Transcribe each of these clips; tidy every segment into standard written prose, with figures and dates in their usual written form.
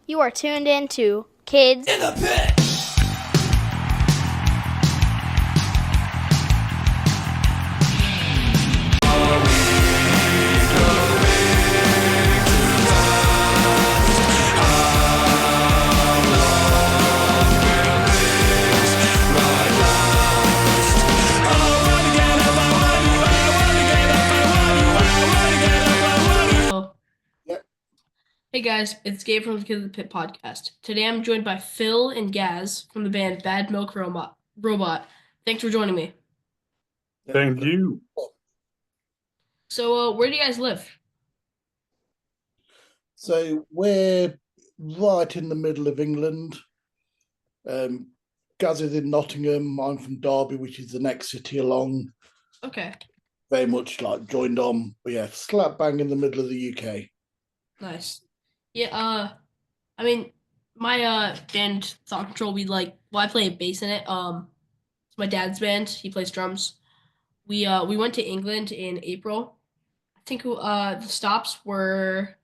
You are tuned in to Kids in the Pit. Hey guys, it's Gabe from the Kids in the Pit podcast. Today I'm joined by Phil and Gaz from the band Bad Milk Robot. Thanks for joining me. Thank you. So, where do you guys live? So we're right in the middle of England. Gaz is in Nottingham. I'm from Derby, which is the next city along. Okay, Very much like joined on, but yeah, slap bang in the middle of the UK. nice. Yeah, I mean, my band Thought Control, I play bass in it. It's my dad's band. He plays drums. We went to England in April. I think the stops were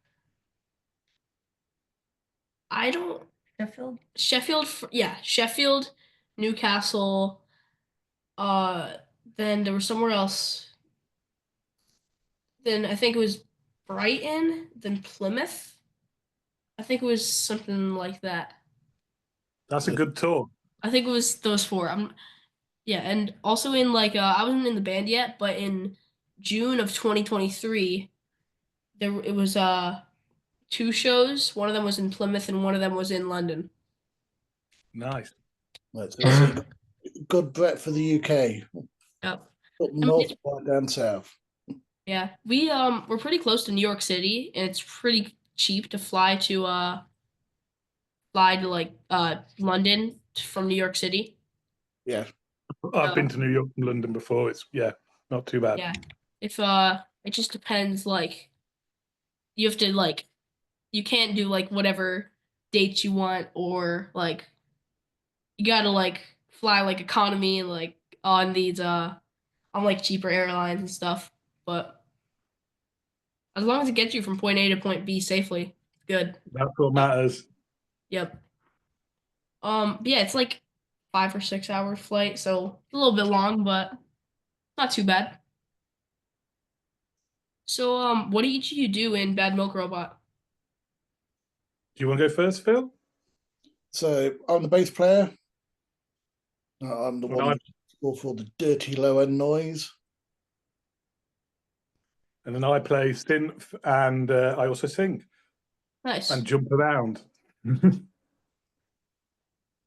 I don't Sheffield, yeah, Sheffield, Newcastle. Then there was somewhere else. Then I think it was Brighton, then Plymouth. I think it was something like that. That's a good tour. I think it was those four. Yeah, and also I wasn't in the band yet, but in June of 2023, it was two shows. One of them was in Plymouth and one of them was in London. Nice. That's a good breadth for the UK. Yep. Up north, right down south. Yeah, we're pretty close to New York City, and it's pretty cheap to fly to London from New York City. Yeah. I've been to New York and London before. It's not too bad. Yeah, if it just depends. Like, you have to you can't do whatever dates you want, or you gotta fly economy and on these on cheaper airlines and stuff. But as long as it gets you from point A to point B safely, good. That's what matters. Yep. But yeah, it's 5 or 6 hour flight, so a little bit long, but not too bad. So, what do each of you do in Bad Milk Robot? Do you want to go first, Phil? So I'm the bass player. I'm the one responsible for the dirty low end noise. And then I play synth, and I also sing. Nice. And jump around.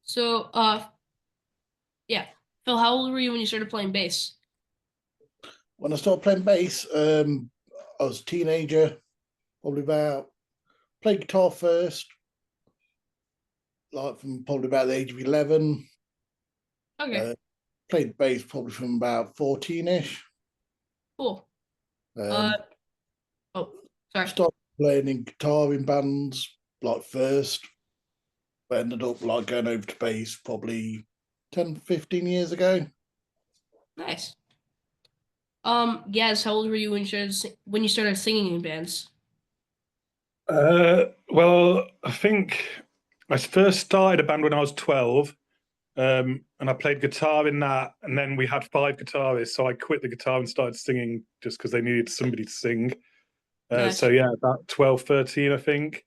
So, yeah. Phil, how old were you when you started playing bass? When I started playing bass, I was a teenager, played guitar first, from probably about the age of 11. Okay. Played bass probably from about 14-ish. Cool. Sorry. Started playing in guitar in bands first, but ended up going over to bass probably 10, 15 years ago. Nice. Gaz, how old were you when you started singing in bands? Well, I think I first started a band when I was 12, and I played guitar in that, and then we had 5 guitarists, so I quit the guitar and started singing just because they needed somebody to sing. Nice. So yeah, about 12, 13, I think.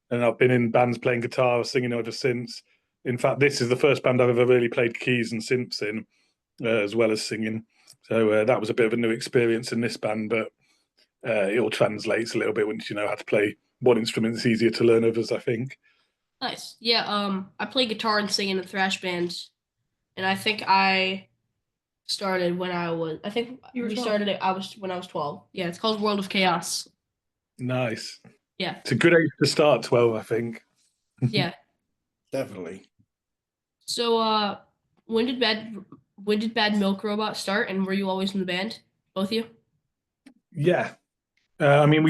And I've been in bands playing guitar, singing ever since. In fact, this is the first band I've ever really played keys and synths in, as well as singing. So that was a bit of a new experience in this band, but it all translates a little bit once you know how to play one instrument. It's easier to learn others, I think. Nice. Yeah, I play guitar and sing in a thrash band, and I think I started when we started it when I was 12. Yeah, it's called World of Chaos. Nice. Yeah. It's a good age to start, 12, I think. Yeah. Definitely. So, when did Bad Milk Robot start, and were you always in the band, both of you? Yeah. I mean,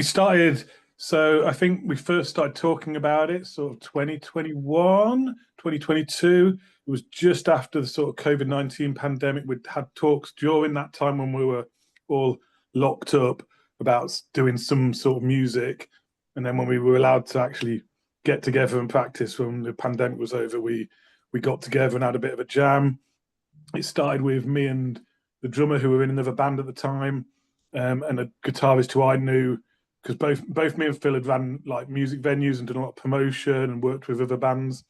so I think we first started talking about it sort of 2021, 2022. It was just after the sort of COVID-19 pandemic. We'd had talks during that time when we were all locked up about doing some sort of music. And then when we were allowed to actually get together and practice when the pandemic was over. We got together and had a bit of a jam. It started with me and the drummer who were in another band at the time, and a guitarist who I knew because both me and Phil had ran like music venues and done a lot of promotion and worked with other bands,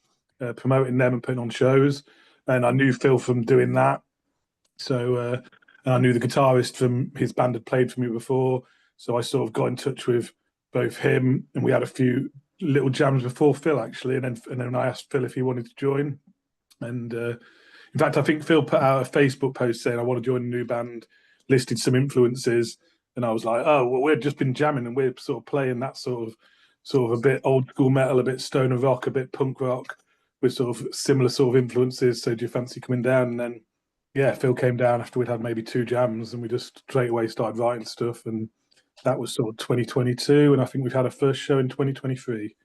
promoting them and putting on shows. And I knew Phil from doing that. So and I knew the guitarist from his band had played for me before. So I sort of got in touch with both him, and we had a few little jams before Phil actually, and then I asked Phil if he wanted to join. And in fact, I think Phil put out a Facebook post saying I want to join a new band, listed some influences, and I was like, oh, well, we've just been jamming and we're sort of playing that sort of a bit old school metal, a bit stoner rock, a bit punk rock, with sort of similar sort of influences. So do you fancy coming down? And then yeah, Phil came down after we'd had maybe 2 jams, and we just straight away started writing stuff, and that was sort of 2022, and I think we've had a first show in 2023.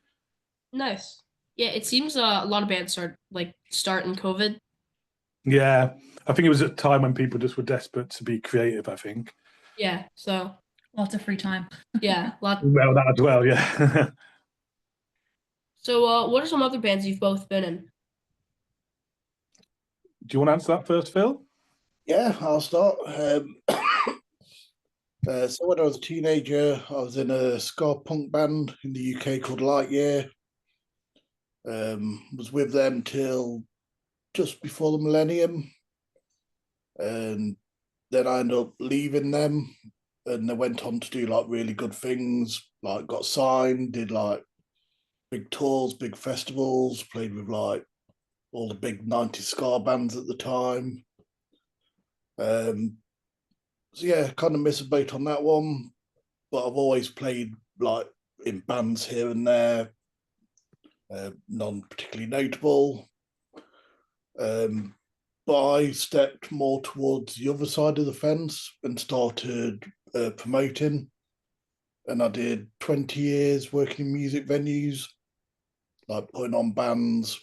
Nice. Yeah, it seems a lot of bands start in COVID. Yeah, I think it was a time when people just were desperate to be creative, I think. Yeah, so Lots of free time. yeah, lot. Well, that as well, yeah. So, what are some other bands you've both been in? Do you want to answer that first, Phil? Yeah, I'll start. So when I was a teenager, I was in a ska punk band in the UK called Lightyear. Was with them till just before the millennium, and then I ended up leaving them, and they went on to do like really good things, like got signed, did like big tours, big festivals, played with like all the big 90s ska bands at the time. So yeah, kind of miss a beat on that one, but I've always played like in bands here and there, none particularly notable. But I stepped more towards the other side of the fence and started promoting. And I did 20 years working in music venues, like putting on bands,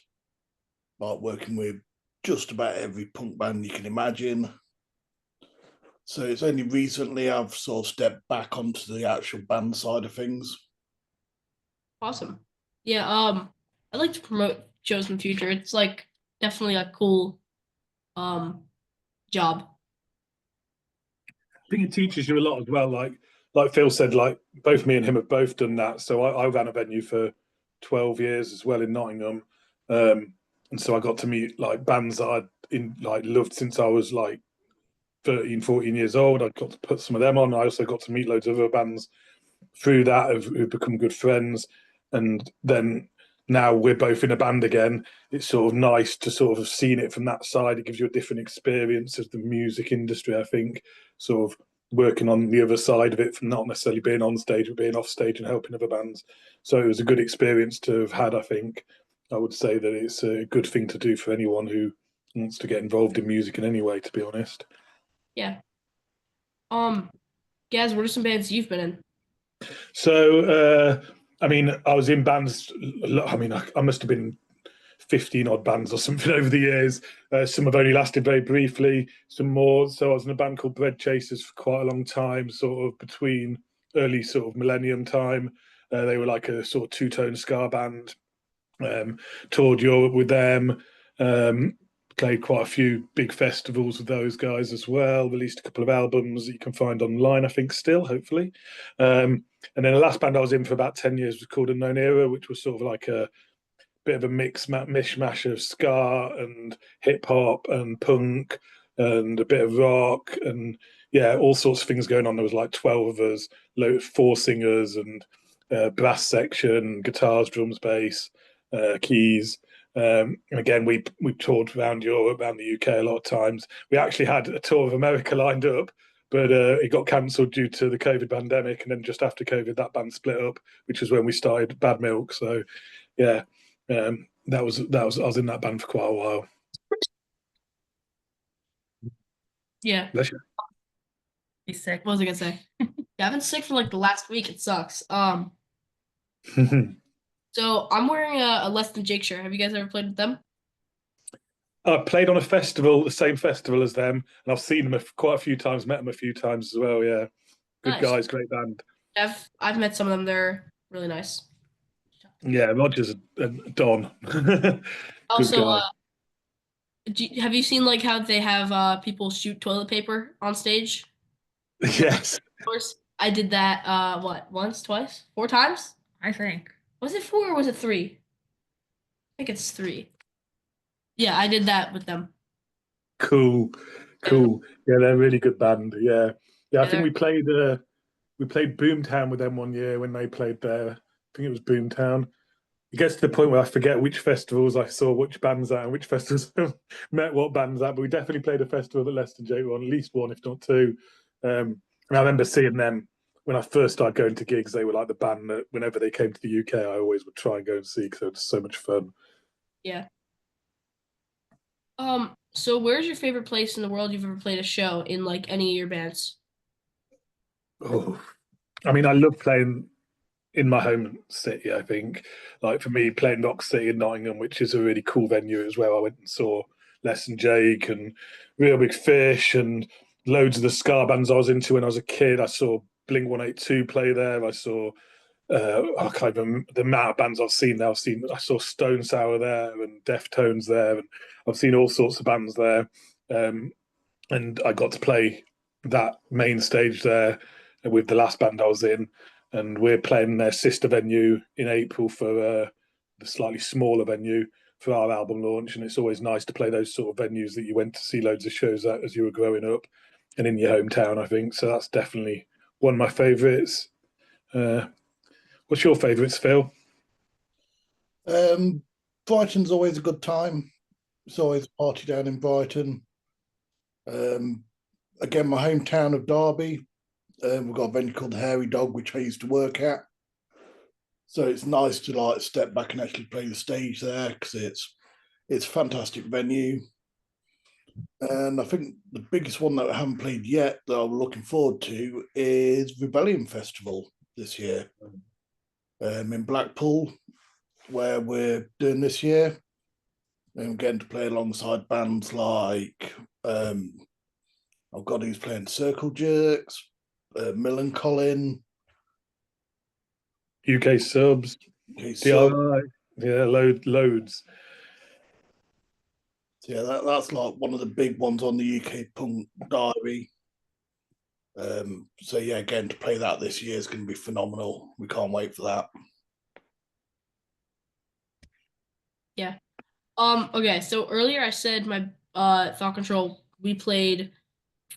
like working with just about every punk band you can imagine. So it's only recently I've sort of stepped back onto the actual band side of things. Awesome. Yeah, I'd like to promote shows in the future. It's like definitely a cool job. I think it teaches you a lot as well. Like Phil said, like both me and him have both done that. So I ran a venue for 12 years as well in Nottingham, and so I got to meet like bands that I'd loved since I was like 13, 14 years old. I got to put some of them on. I also got to meet loads of other bands through that who've become good friends, and then now we're both in a band again. It's sort of nice to sort of have seen it from that side. It gives you a different experience of the music industry, I think, sort of working on the other side of it from not necessarily being on stage, but being off stage and helping other bands. So it was a good experience to have had, I think. I would say that it's a good thing to do for anyone who wants to get involved in music in any way, to be honest. Yeah. Gaz, what are some bands you've been in? So, I mean, I was in bands. I mean, I must have been 15 odd bands or something over the years. Some have only lasted very briefly, some more. So I was in a band called Bread Chasers for quite a long time, sort of between early sort of millennium time. They were like a sort of two-tone ska band. Toured Europe with them. Played quite a few big festivals with those guys as well. Released a couple of albums that you can find online, I think, still, hopefully. And then the last band I was in for about 10 years was called Unknown Era, which was sort of like a bit of a mishmash of ska and hip hop and punk and a bit of rock and yeah, all sorts of things going on. There was like 12 of us, 4 singers and brass section, guitars, drums, bass, keys. And again, we toured around Europe, around the UK a lot of times. We actually had a tour of America lined up, but it got cancelled due to the COVID pandemic. And then just after COVID, that band split up, which was when we started Bad Milk. So yeah, that was I was in that band for quite a while. Yeah. Bless you. He's sick. What was I gonna say? Yeah, I've been sick for like the last week. It sucks. So I'm wearing a Less Than Jake shirt. Have you guys ever played with them? I played on a festival, the same festival as them, and I've seen them quite a few times, met them a few times as well. Yeah, good Nice. guys, great band. I've met some of them. They're really nice. Yeah, Roger's a Don. Good Also, guy. have you seen like how they have people shoot toilet paper on stage? Yes. Of course, I did that. What? Once, twice, 4 times? I think. Was it 4 or was it 3? I think it's 3. Yeah, I did that with them. Cool. Yeah, Cool. Yeah, they're a really good band. Yeah. Yeah, I yeah, think they're- we played Boomtown with them one year when they played there. I think it was Boomtown. It gets to the point where I forget which festivals I saw which bands at and which festivals met what bands at, but we definitely played a festival that Leicester J were on, at least one, if not two. And I remember seeing them when I first started going to gigs. They were like the band that whenever they came to the UK, I always would try and go and see because it was so much fun. yeah. So where's your favorite place in the world you've ever played a show in like any of your bands? Oh, I mean, I love playing in my home city. I think, like for me, playing Rock City in Nottingham, which is a really cool venue as well. I went and saw Les and Jake and Real Big Fish and loads of the ska bands I was into when I was a kid. I saw Blink 182 play there. I saw I can't even the amount of bands I've seen now. I saw Stone Sour there and Deftones there, and I've seen all sorts of bands there. Um, and I got to play that main stage there with the last band I was in, and we're playing their sister venue in April for the slightly smaller venue for our album launch, and it's always nice to play those sort of venues that you went to see loads of shows at as you were growing up and in your hometown. I think so. That's definitely one of my favourites. What's your favourites, Phil? Brighton's always a good time. It's always a party down in Brighton. Again, my hometown of Derby. We've got a venue called the Hairy Dog, which I used to work at. So it's nice to like step back and actually play the stage there because it's a fantastic venue. And I think the biggest one that I haven't played yet that I'm looking forward to is Rebellion Festival this year in Blackpool, where we're doing this year. And I'm getting to play alongside bands like I've got who's playing Circle Jerks, Millencolin, UK subs, okay, so DIY, yeah, loads. yeah, that's like one of the big ones on the UK punk diary. So yeah, again to play that this year is going to be phenomenal. We can't wait for that. Yeah. Okay, so earlier I said my Thought Control, we played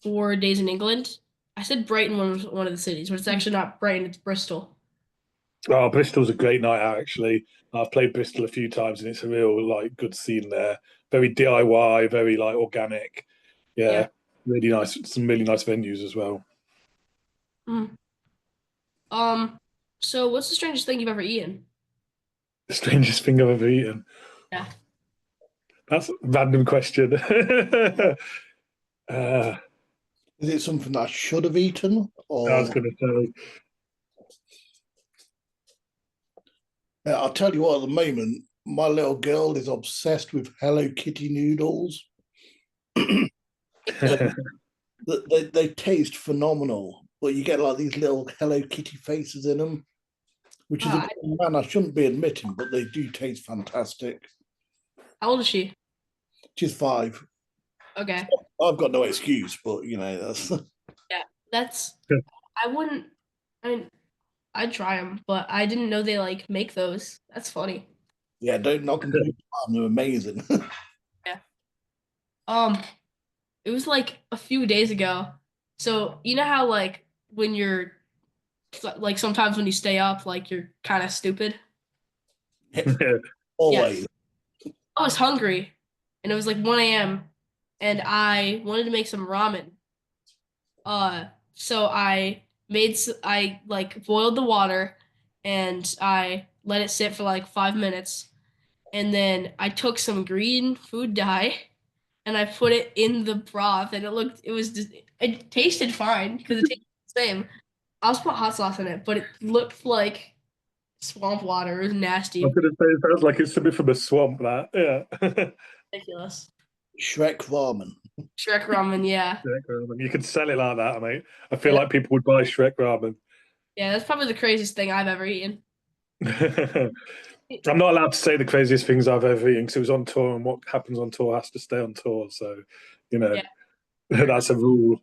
4 days in England. I said Brighton was one of the cities, but it's actually not Brighton, it's Bristol. Oh, Bristol's a great night out, actually. I've played Bristol a few times and it's a real like good scene there. Very DIY, very like organic. Yeah. Yeah, really nice. Some really nice venues as well. Mm. So what's the strangest thing you've ever eaten? The strangest thing I've ever eaten. Yeah. That's a random question. uh, Is it something that I should have eaten, I was or going to say, I'll tell you what? At the moment, my little girl is obsessed with Hello Kitty noodles. They taste phenomenal, but you get like these little Hello Kitty faces in them, which is a Ah, man I shouldn't be admitting, but they do taste fantastic. how old is she? She's 5. Okay. I've got no excuse, but you know that's Yeah. That's I wouldn't I mean I'd try them, but I didn't know they like make those. That's funny. yeah. Don't knock them too hard. They're amazing. Yeah. Um, it was like a few days ago. So you know how like when you're like sometimes when you stay up, like you're kind of stupid. Always. I was hungry, and it was like 1 a.m. and I wanted to make some ramen. So I like boiled the water, and I let it sit for like 5 minutes, and then I took some green food dye, and I put it in the broth, and it tasted fine because it tasted the same. I also put hot sauce in it, but it looked like swamp water. It was I was nasty, going to say, it sounds like it's something from a swamp, that. Yeah. ridiculous. Shrek ramen. Shrek ramen, yeah. Shrek ramen. You could sell it like that, mate. I feel Yeah. like people would buy Shrek ramen. Yeah, that's probably the craziest thing I've ever eaten. I'm not allowed to say the craziest things I've ever eaten because it was on tour, and what happens on tour has to stay on tour. So, Yeah. that's a rule.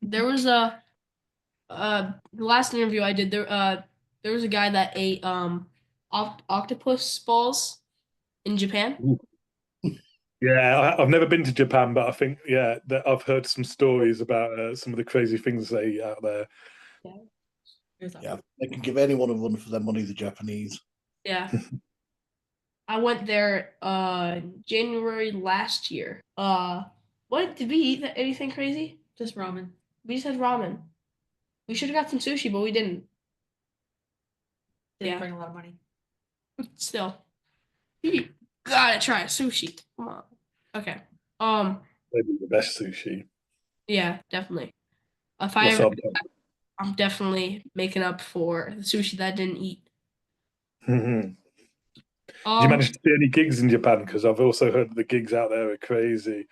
There was the last interview I did there was a guy that ate octopus balls in Japan. Yeah, I've never been to Japan, but I think that I've heard some stories about some of the crazy things they eat out there. Yeah, they can give anyone a run for their money, the Japanese. Yeah. I went there January last year. What did we eat? Anything crazy? Just ramen. We just had ramen. We should have got some sushi, but we didn't. Didn't Yeah. bring a lot of money. Still, you gotta try sushi. Come on. Okay. Maybe the best sushi. Yeah, definitely. If What's ever, up? I'm definitely making up for the sushi that I didn't eat. Did you manage to see any gigs in Japan? Because I've also heard the gigs out there are crazy.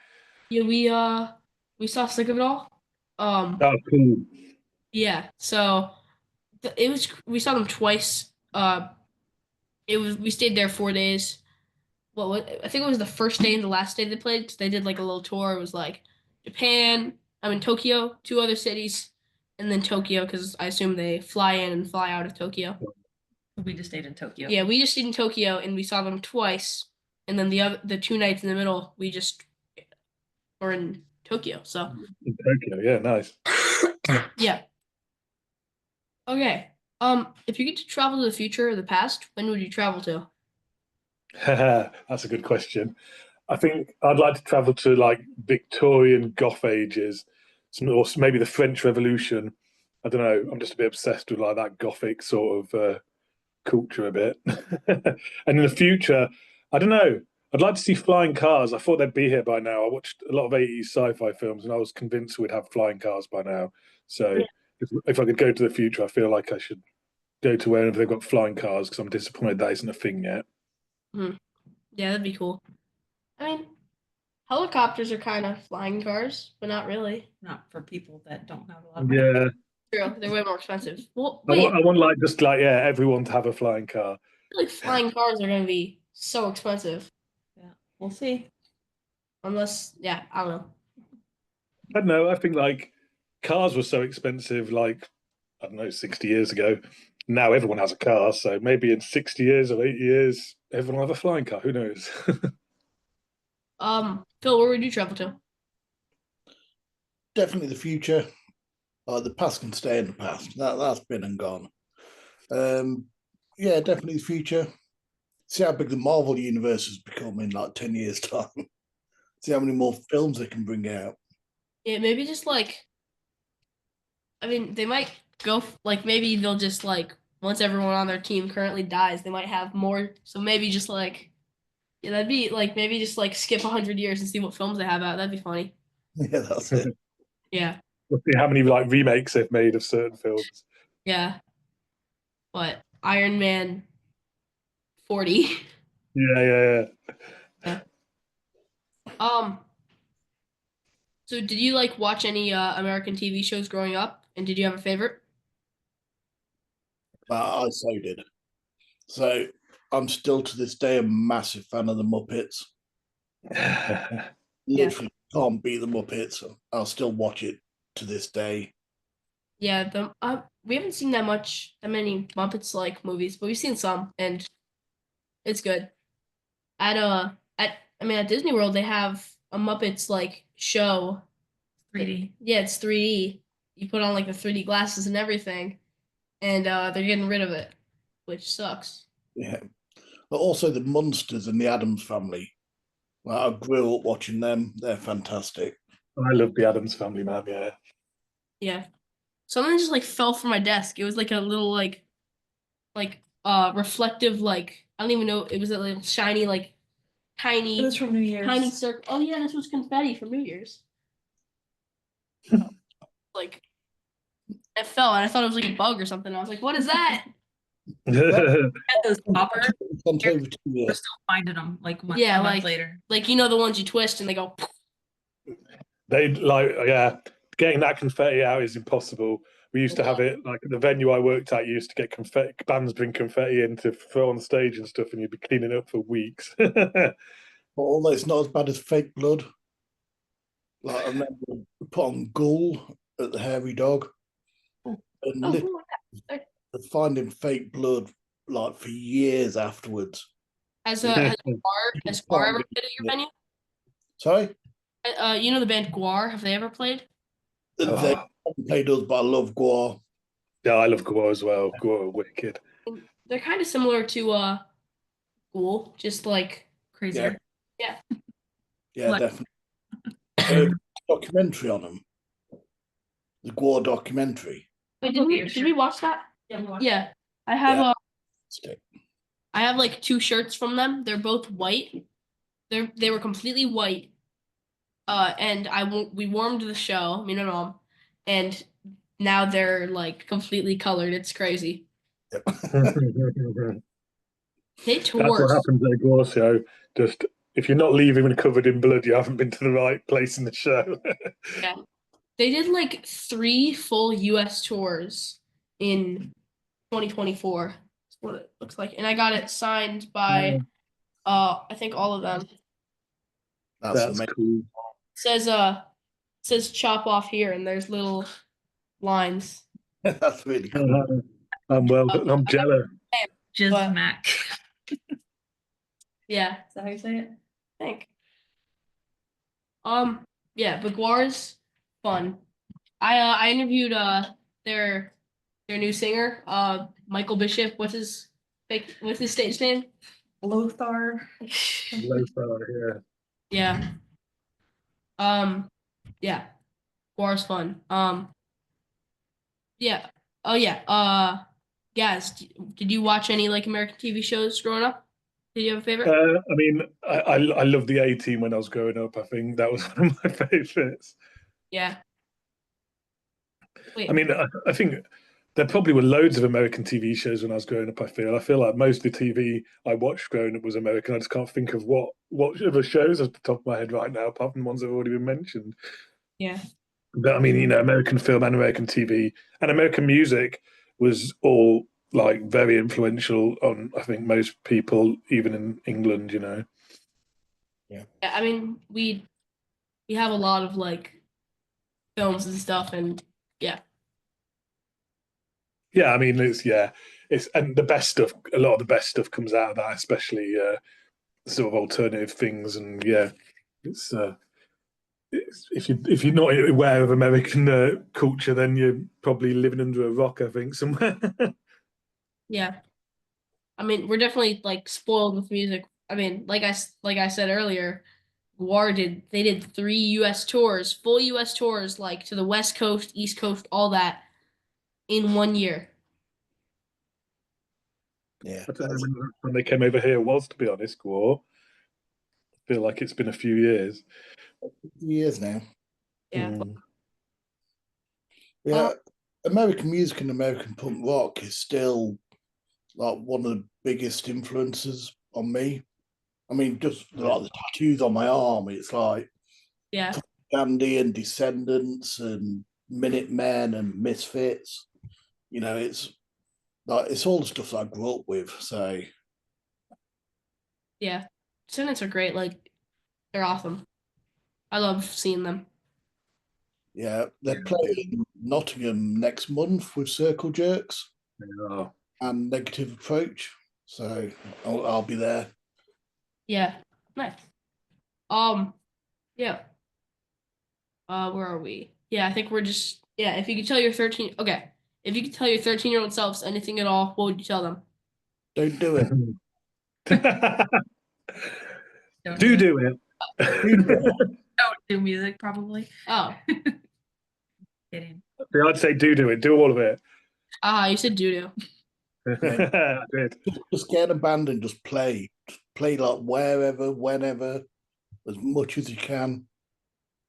Yeah, we saw Sick of It All. Oh, cool. Yeah. So it was we saw them twice. We stayed there 4 days. I think it was the first day and the last day they played because they did like a little tour. It was like Japan, Tokyo, two other cities, and then Tokyo because I assume they fly in and fly out of Tokyo. We just stayed in Tokyo. Yeah, we just stayed in Tokyo and we saw them twice, and then the 2 nights in the middle we just were in Tokyo. So In Tokyo, yeah, nice. yeah. Okay. If you get to travel to the future or the past, when would you travel to? That's a good question. I think I'd like to travel to like Victorian Goth ages, or maybe the French Revolution. I don't know. I'm just a bit obsessed with like that Gothic sort of culture a bit. And in the future, I don't know. I'd like to see flying cars. I thought they'd be here by now. I watched a lot of 80s sci-fi films, and I was convinced we'd have flying cars by now. So if I could go to the future, I feel like I should go to wherever they've got flying cars because I'm disappointed that isn't a thing yet. Hmm. Yeah, that'd be cool. I mean, helicopters are kind of flying cars, but not really. Not for people that don't have a lot of money. Yeah, True, they're way more expensive. Well, I wait, want, I want like just like everyone to have a flying car. I feel like flying cars are gonna be so expensive. Yeah, we'll see. Unless, yeah, I don't know. I don't know. I think like cars were so expensive, like I don't know, 60 years ago. Now everyone has a car, so maybe in 60 years or 80 years, everyone will have a flying car. Who knows? Phil, where would you travel to? Definitely the future. The past can stay in the past. That's been and gone. Yeah, definitely the future. See how big the Marvel universe has become in like 10 years' time. See how many more films they can bring out. Yeah, maybe just like, I mean, they might like maybe they'll just like once everyone on their team currently dies, they might have more. So maybe just like, yeah, that'd be like maybe just like skip 100 years and see what films they have out. That'd be funny. Yeah, that's it. Yeah, We'll see how many like remakes they've made of certain films. yeah. But Iron Man 40. Yeah. Yeah. Um. So did you like watch any American TV shows growing up? And did you have a favorite? I so did. So I'm still to this day a massive fan of the Muppets. Literally can't beat the Muppets. I'll still watch it to this day. Yeah, we haven't seen that many Muppets like movies, but we've seen some, and it's good. At Disney World they have a Muppets like show. 3D. Yeah, it's 3D. You put on like the 3D glasses and everything, and they're getting rid of it, which sucks. Yeah. But also the Munsters and the Addams Family. Well, I grew up watching them. They're fantastic. I love the Addams Family, man. Yeah. Yeah. Something just like fell from my desk. It was like a little reflective I don't even know, it was a little shiny tiny It was from New Year's. tiny circle. Oh yeah, this was confetti for New Year's. Like it fell and I thought it was like a bug or something. I was like, what is that? Had those poppers. Sent over to We're you. still finding them like a Yeah, month like- later. Like the ones you twist and they go They like getting that confetti out is impossible. We used to have it like at the venue I worked at. You used to get confetti, bands bring confetti in to throw on stage and stuff, and you'd be cleaning up for weeks. But although it's not as bad as fake blood, like I remember we put on Ghoul at the Hairy Dog, and literally finding fake blood like for years afterwards. Has Guar ever played at your venue? Sorry, You know the band Guar? Have they ever played? they haven't played us, but I love Goa. Yeah, I love Gore as well. Gore, wicked. They're kind of similar to Ghoul, just like Crazier. yeah. Yeah, Like- definitely. Documentary on them, the Goa documentary. Wait, Look at your did shirt. we watch that? Yeah, we watched Yeah, I have Yeah. I have like 2 shirts from them. They're both white. They were completely white. And we warmed the show, me and my mom, and now they're like completely colored. It's crazy. Yep. They That's what toured. happens at a Gore show. Just if you're not leaving covered in blood, you haven't been to the right place in the show. Yeah. They did like 3 full US tours in 2024. That's what it looks like. And I got it signed by I think all of them. That's That's amazing. cool. Says chop off here and there's little lines. That's really cool. I'm jealous. Jizz But- Mac. Yeah, is that how you say it? I think. Yeah, but Guar's fun. I interviewed their new singer, Michael Bishop. What's his stage name? Lothar. Yeah. Yeah. Yeah. Guar's fun. Yeah. Oh yeah. Gaz, did you watch any like American TV shows growing up? Did you have a favorite? I mean, I loved the A-Team when I was growing up. I think that was one of my favourites. Yeah. Wait. I mean, I think there probably were loads of American TV shows when I was growing up. I feel like most of the TV I watched growing up was American. I just can't think of what other shows off the top of my head right now, apart from the ones that have already been mentioned. Yeah. But I mean, American film and American TV and American music was all like very influential on, I think, most people, even in England. Yeah, I mean, we have a lot of like films and stuff, and yeah. Yeah, I mean, it's and the best stuff. A lot of the best stuff comes out of that, especially sort of alternative things. And yeah, it's if you're not aware of American culture, then you're probably living under a rock, I think, somewhere. Yeah. I mean, we're definitely like spoiled with music. I mean, like I said earlier, they did 3 US tours, full US tours, like to the West Coast, East Coast, all that in 1 year. Yeah, I don't know when they came over here was, to be honest, War. I feel like it's been a few years. years now. Yeah. Mm. Yeah, American music and American punk rock is still like one of the biggest influences on me. I mean, just like the tattoos on my arm, it's like Yeah. Gandhi and Descendants and Minutemen and Misfits. It's like it's all the stuff that I grew up with. So Yeah. Descendants are great. Like, they're awesome. I love seeing them. yeah, they're playing Nottingham next month with Circle Jerks Yeah. and Negative Approach. So I'll be there. Yeah. Nice. Yeah. Where are we? Yeah, I think we're just if you could tell your 13 okay. If you could tell your 13-year-old selves anything at all, what would you tell them? Don't do it. do it. Don't do music, probably. Oh. Kidding. Yeah, I'd say do it. Do all of it. You said doo-doo. I did. Just get in a band and just play. Just play like wherever, whenever, as much as you can.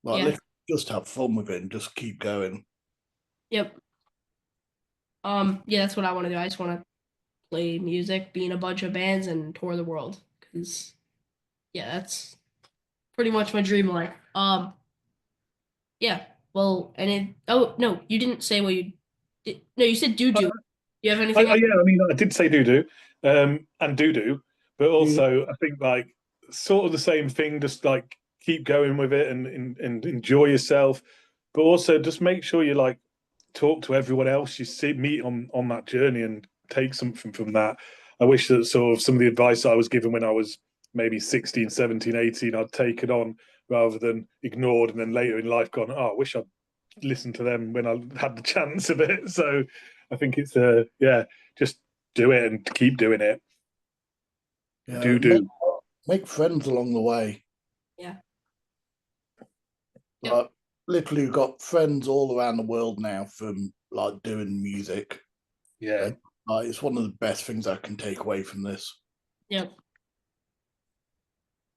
Like Yeah. literally just have fun with it and just keep going. Yep. Yeah, that's what I want to do. I just want to play music, be in a bunch of bands, and tour the world. Cause that's pretty much my dream life. Yeah. Well, oh no, you didn't say what you No, you said do. Do you have anything? Yeah, I mean, I did say do, and do, but also I think like sort of the same thing. Just like keep going with it and enjoy yourself, but also just make sure you like talk to everyone else you see meet on that journey and take something from that. I wish that sort of some of the advice I was given when I was maybe 16, 17, 18, I'd taken on rather than ignored, and then later in life gone, oh, I wish I'd listened to them when I had the chance of it. So I think it's yeah, just do it and keep doing it. Yeah, Do. make friends along the way. Yeah. Like literally got friends all around the world now from like doing music. Yeah. And, like, it's one of the best things I can take away from this. Yep.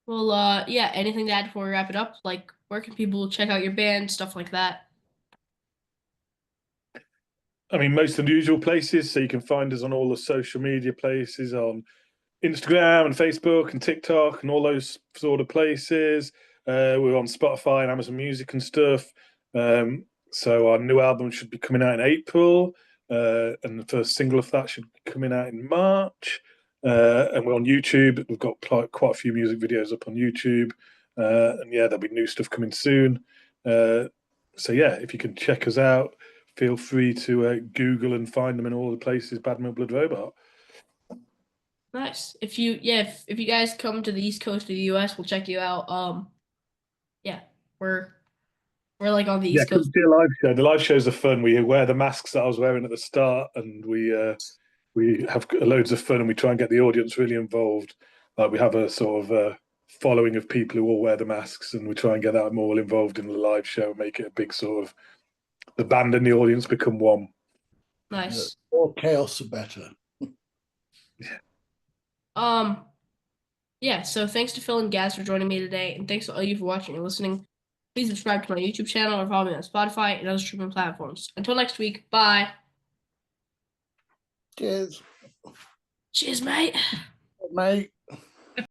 Well, yeah. Anything to add before we wrap it up? Like, where can people check out your band, stuff like that? I mean, most unusual places. So you can find us on all the social media places on Instagram and Facebook and TikTok and all those sort of places. We're on Spotify and Amazon Music and stuff. So our new album should be coming out in April, and the first single of that should be coming out in March. And we're on YouTube. We've got quite a few music videos up on YouTube, and yeah, there'll be new stuff coming soon. So yeah, if you can check us out, feel free to Google and find them in all the places. Bad Milk Blood Robot. Nice. If you guys come to the East Coast of the US, we'll check you out. Yeah, we're like on the Yeah, East come Coast. see a live show. The live shows are fun. We wear the masks that I was wearing at the start, and we have loads of fun, and we try and get the audience really involved. Like we have a sort of following of people who all wear the masks, and we try and get that more involved in the live show, make it a big sort of the band and the audience become one. Nice. More chaos, the better. Yeah. So thanks to Phil and Gaz for joining me today, and thanks to all you for watching and listening. Please subscribe to my YouTube channel or follow me on Spotify and other streaming platforms. Until next week, bye. Cheers, Cheers, mate. mate.